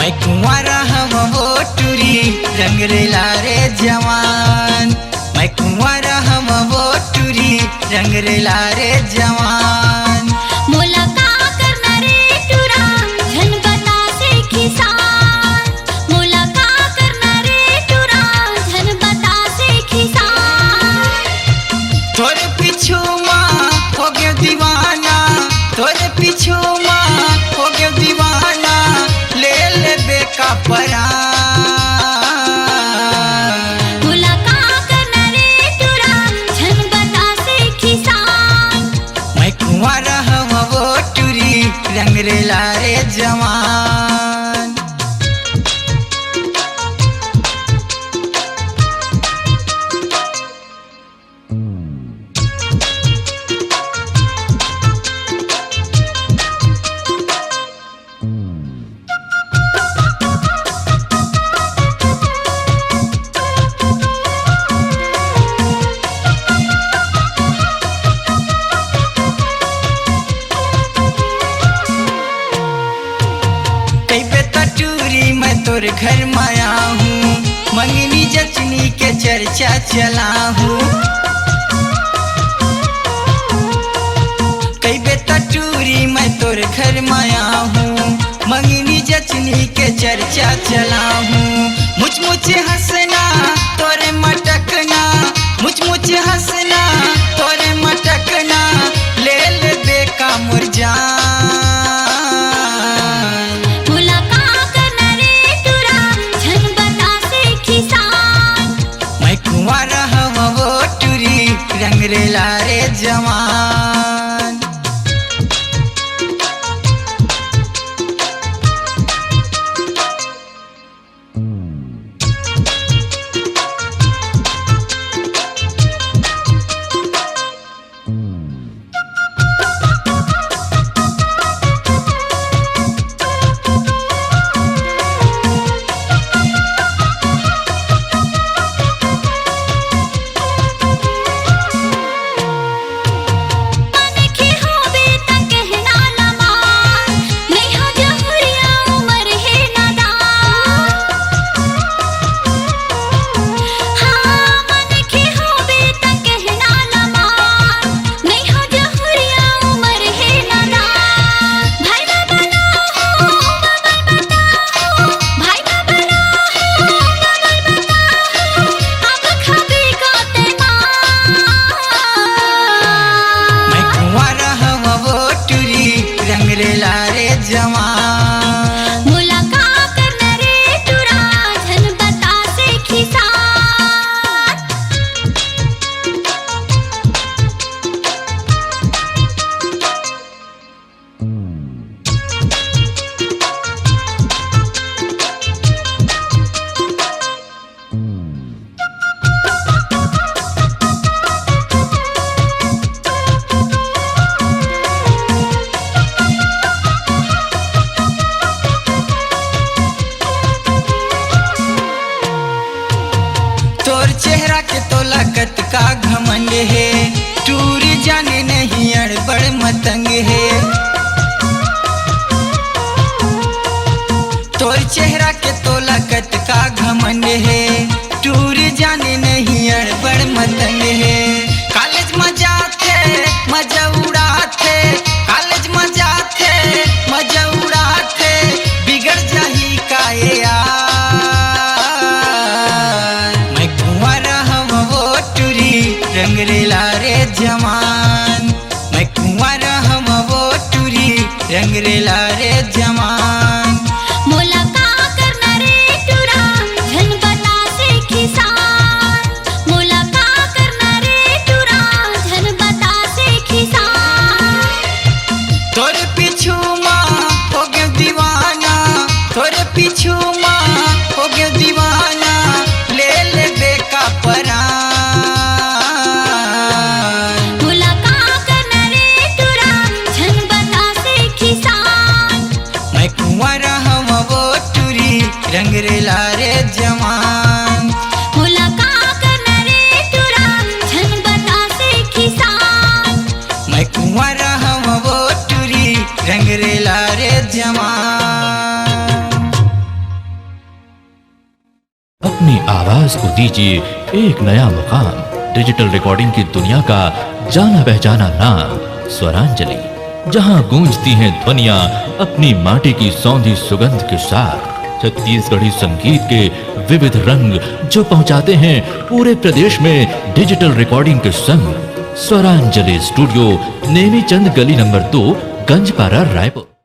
मैं कुंवारा हम वो टूरी रंग रेला रे जवान। मैं कुंवारा हम वो टूरी रंग रेला रे जवान। मोला का करना रे टूरा झन बता से किसान। मोला का करना रे टूरा झन बता से किसान। तोरे पीछू माँ हो गयो दीवाना, तोरे पीछू माँ हो गयो दीवाना, ले ले बेका परान। मोला का करना रे टूरा झन बता से किसान। मैं कुंवारा हम वो टूरी रंग रेला रे जवान। कई बेता टूरी मैं तोर घर माया हूँ, मंगनी जचनी के चर्चा चला हूँ। कई बेता टूरी मैं तोर घर माया हूँ, मंगनी जचनी के चर्चा चला हूँ। मुझ हंसना तोरे मटकना, मुझ हंसना तोरे मटकना, ले ले बेका मुरझान। मोला का करना रे टूरा झन बता से किसान। मैं कुंवारा हम वो टूरी रंग रेला रे जवान। मनखे होबे त कहना न मान, नहीं हो जहुरिया उमर है नादान। हाँ मनखे होबे त कहना न मान, नहीं हो जहुरिया उमर है नादान। भाई ना बना हो ममल बताओ, भाई ना बना हो ममल बताओ, अब खबे गाते मान। मैं कुंवारा हम वो टूरी रंग रेला रे जवान। मोला का करना रे टूरा झन बता से किसान। तोर चेहरा के तो लागत का घमंड है, टूरी जाने नहीं अड़बड़ मतंग है। तोर चेहरा के तो लागत का घमंड है, टूरी जाने नहीं अड़बड़ मतंग है। कॉलेज में जाते मजा उड़ाते, कॉलेज में जाते मजा उड़ाते, बिगड़ जाही का ये यार। मैं कुंवारा हम वो टूरी रंग रेला रे जवान। मैं कुंवारा हम वो टूरी रंग रेला रे जवान। मोला का करना रे टूरा झन बता से किसान। मोला का करना रे टूरा झन बता से किसान। तोरे पीछू माँ हो गयो दीवाना, तोरे पीछू माँ हो गयो दीवाना, ले ले बेका परान। मोला का करना रे टूरा झन बता से किसान। मैं कुंवारा हम वो टूरी रंग रेला रे जवान। मोला का करना रे टूरा झन बता से किसान। मैं कुंवारा हम वो टूरी रंग रेला रे जवान। अपनी आवाज को दीजिए एक नया मुकाम। डिजिटल रिकॉर्डिंग की दुनिया का जाना पहचाना नाम स्वरांजलि, जहां गूंजती हैं ध्वनियां अपनी माटी की सौंधी सुगंध के साथ। छत्तीसगढ़ी संगीत के विविध रंग जो पहुंचाते हैं पूरे प्रदेश में डिजिटल रिकॉर्डिंग के संग। स्वरांजलि स्टूडियो, नेमीचंद गली नंबर 2, गंजपारा, रायपुर।